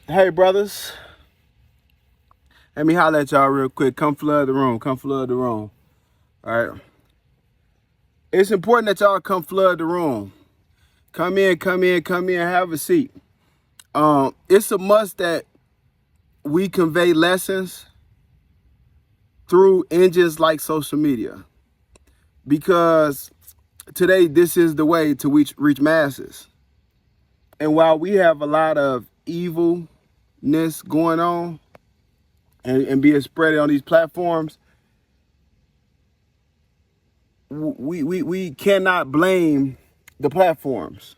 Hey, brothers. Let me holler at y'all real quick. Come flood the room. Come flood the room. All right. It's important that y'all come flood the room. Come in, come in, come in. Have a seat. It's a must that we convey lessons through engines like social media, because today this is the way to reach masses. And while we have a lot of evilness going on and being spread on these platforms, we cannot blame the platforms.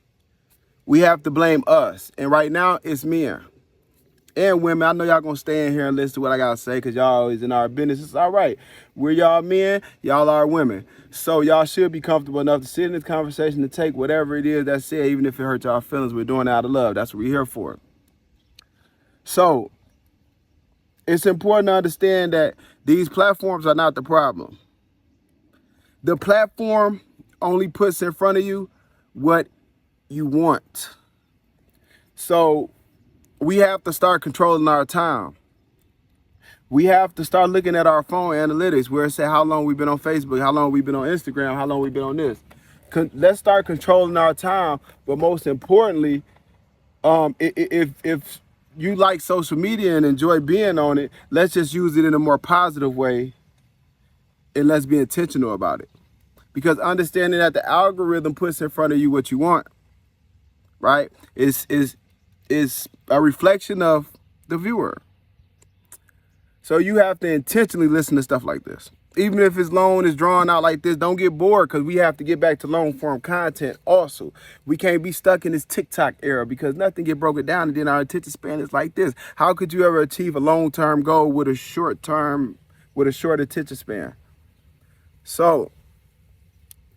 We have to blame us. And right now it's men and women. I know y'all gonna stay in here and listen to what I gotta say, because y'all always in our business. It's all right. We're y'all men, y'all are women. So y'all should be comfortable enough to sit in this conversation and take whatever it is that's said, even if it hurts y'all feelings. We're doing it out of love. That's what we're here for. So it's important to understand that these platforms are not the problem. The platform only puts in front of you what you want. So we have to start controlling our time. We have to start looking at our phone analytics where it says how long we've been on Facebook, how long we've been on Instagram, how long we've been on this. Let's start controlling our time. But most importantly, if you like social media and enjoy being on it, let's just use it in a more positive way, and let's be intentional about it. Because understanding that the algorithm puts in front of you what you want, right, is a reflection of the viewer. So you have to intentionally listen to stuff like this. Even if it's long, it's drawn out like this, don't get bored, because we have to get back to long form content also. We can't be stuck in this TikTok era, because nothing get broken down and then our attention span is like this. How could you ever achieve a long-term goal with a short attention span? So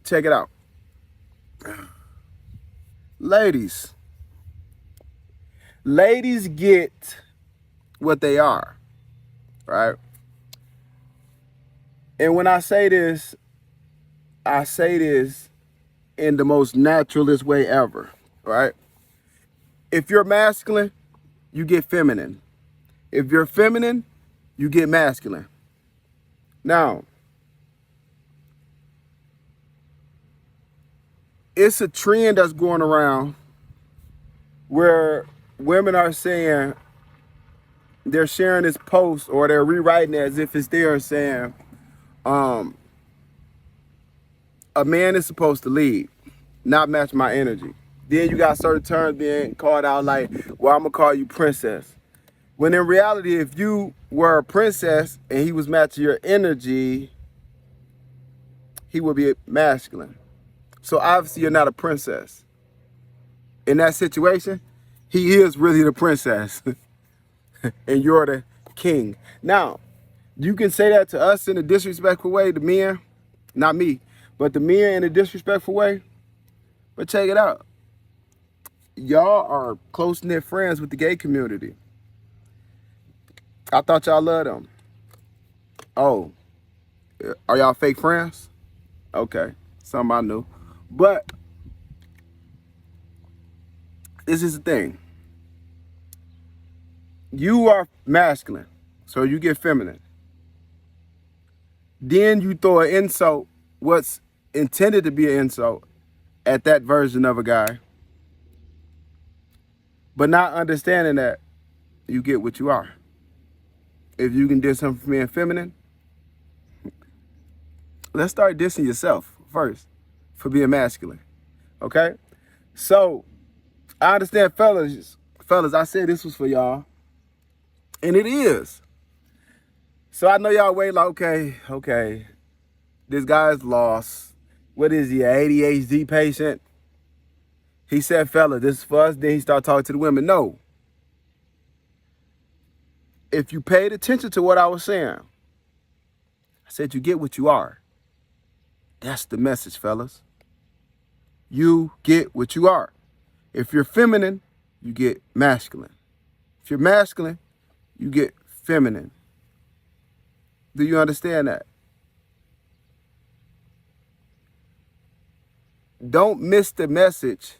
check it out. Ladies get what they are, right? And when I say this in the most naturalist way ever, right? If you're masculine, you get feminine. If you're feminine, you get masculine. Now, it's a trend that's going around where women are saying, they're sharing this post or they're rewriting it as if it's theirs, saying, a man is supposed to lead, not match my energy. Then you got certain terms being called out like, well, I'm gonna call you princess. When in reality, if you were a princess and he was matching your energy, he would be masculine. So obviously you're not a princess. In that situation, he is really the princess and you're the king. Now, you can say that to us in a disrespectful way, the men, not me, but the men in a disrespectful way. But check it out. Y'all are close-knit friends with the gay community. I thought y'all loved them. Oh, are y'all fake friends? Okay, something I knew. But this is the thing. You are masculine, so you get feminine. Then you throw an insult, what's intended to be an insult, at that version of a guy. But not understanding that you get what you are. If you can diss him for being feminine, let's start dissing yourself first for being masculine. Okay? So I understand, fellas, I said this was for y'all. And it is. So I know y'all wait like, okay, this guy's lost. What is he, an ADHD patient? He said, fella, this is for us. Then he started talking to the women. No. If you paid attention to what I was saying, I said you get what you are. That's the message, fellas. You get what you are. If you're feminine, you get masculine. If you're masculine, you get feminine. Do you understand that? Don't miss the message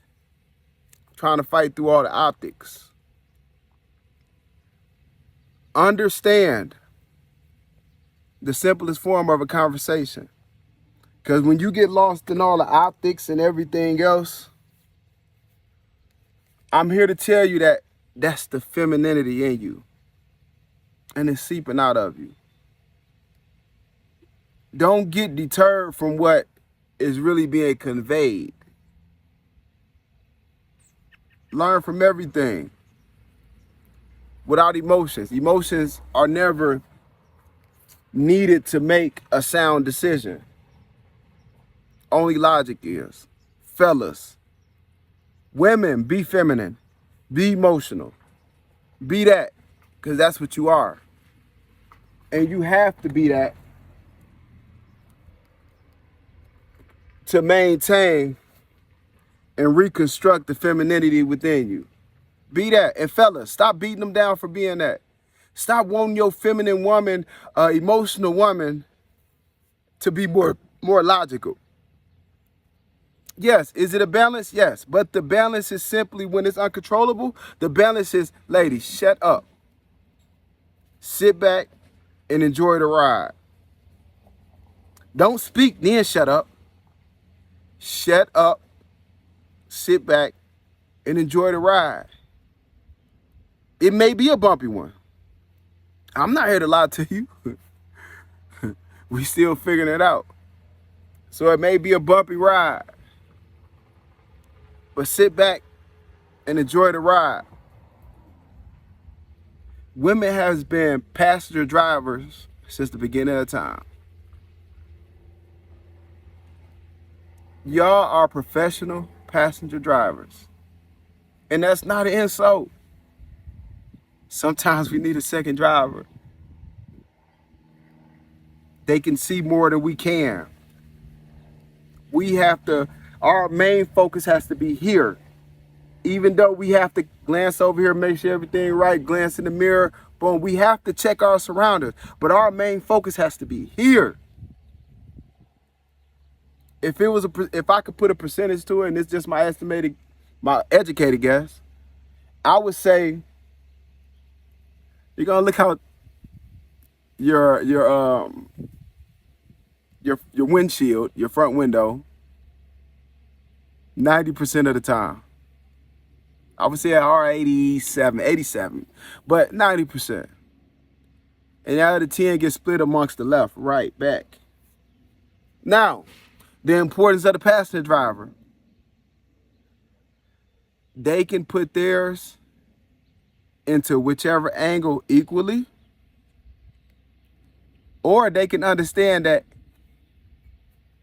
trying to fight through all the optics. Understand the simplest form of a conversation. Because when you get lost in all the optics and everything else, I'm here to tell you that that's the femininity in you. And it's seeping out of you. Don't get deterred from what is really being conveyed. Learn from everything without emotions. Emotions are never needed to make a sound decision. Only logic is. Fellas, women, be feminine, be emotional, be that, because that's what you are. And you have to be that to maintain and reconstruct the femininity within you. Be that. And fellas, stop beating them down for being that. Stop wanting your feminine woman, emotional woman, to be more logical. Yes, is it a balance? Yes. But the balance is simply when it's uncontrollable, the balance is, ladies, shut up. Sit back and enjoy the ride. Don't speak, then shut up. Shut up, sit back, and enjoy the ride. It may be a bumpy one. I'm not here to lie to you. We still figuring it out. So it may be a bumpy ride. But sit back and enjoy the ride. Women has been passenger drivers since the beginning of time. Y'all are professional passenger drivers. And that's not an insult. Sometimes we need a second driver. They can see more than we can. We have to, our main focus has to be here. Even though we have to glance over here, make sure everything right, glance in the mirror, boom, we have to check our surroundings. But our main focus has to be here. If I could put a percentage to it, and it's just my educated guess, I would say you're gonna look out your windshield, your front window, 90% of the time. I would say R87, but 90%. And out of the 10 gets split amongst the left, right, back. Now, the importance of the passenger driver. They can put theirs into whichever angle equally, or they can understand that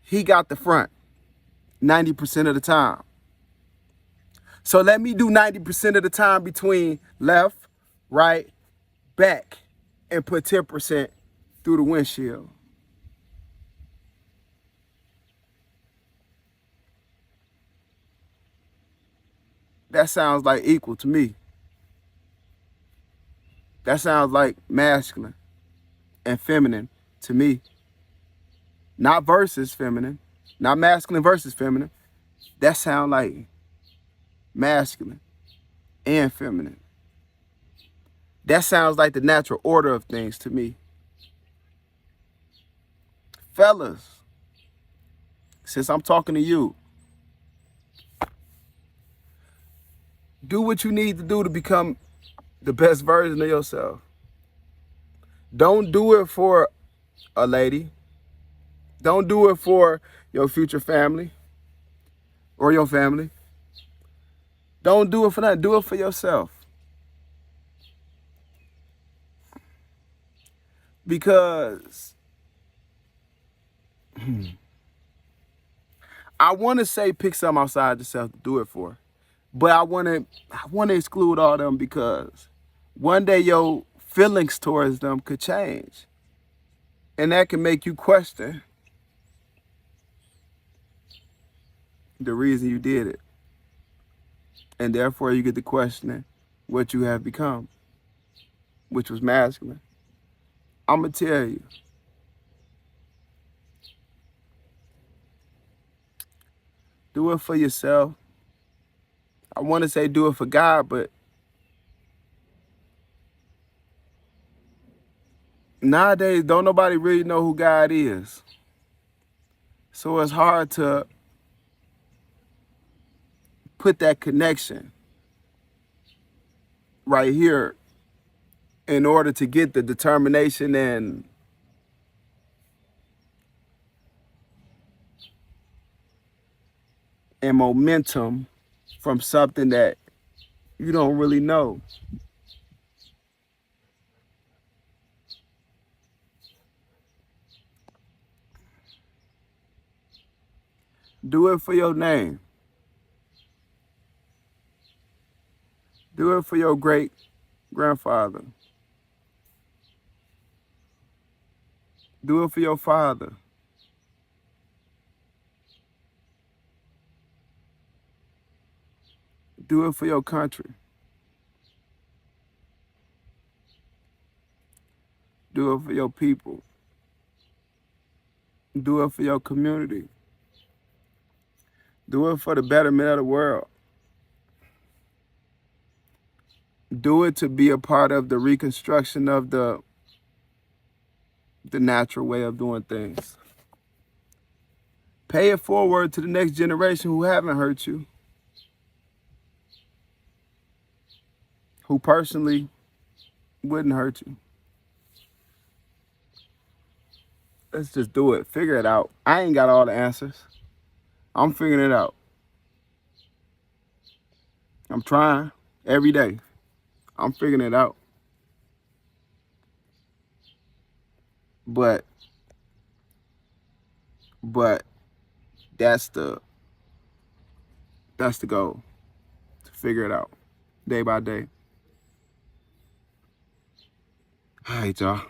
he got the front 90% of the time. So let me do 90% of the time between left, right, back, and put 10% through the windshield. That sounds like equal to me. That sounds like masculine and feminine to me. Not versus feminine, not masculine versus feminine. That sounds like masculine and feminine. That sounds like the natural order of things to me. Fellas, since I'm talking to you, do what you need to do to become the best version of yourself. Don't do it for a lady. Don't do it for your future family or your family. Don't do it for that. Do it for yourself. Because I want to say pick something outside yourself to do it for. But I want to exclude all them because one day your feelings towards them could change. And that can make you question the reason you did it. And therefore you get to questioning what you have become, which was masculine. I'm going to tell you. Do it for yourself. I want to say do it for God, but nowadays, don't nobody really know who God is. So it's hard to put that connection right here in order to get the determination and momentum from something that you don't really know. Do it for your name. Do it for your great grandfather. Do it for your father. Do it for your country. Do it for your people. Do it for your community. Do it for the betterment of the world. Do it to be a part of the reconstruction of the natural way of doing things. Pay it forward to the next generation who haven't hurt you, who personally wouldn't hurt you. Let's just do it. Figure it out. I ain't got all the answers. I'm figuring it out. I'm trying every day. I'm figuring it out. But that's the goal, to figure it out day by day. All right, y'all.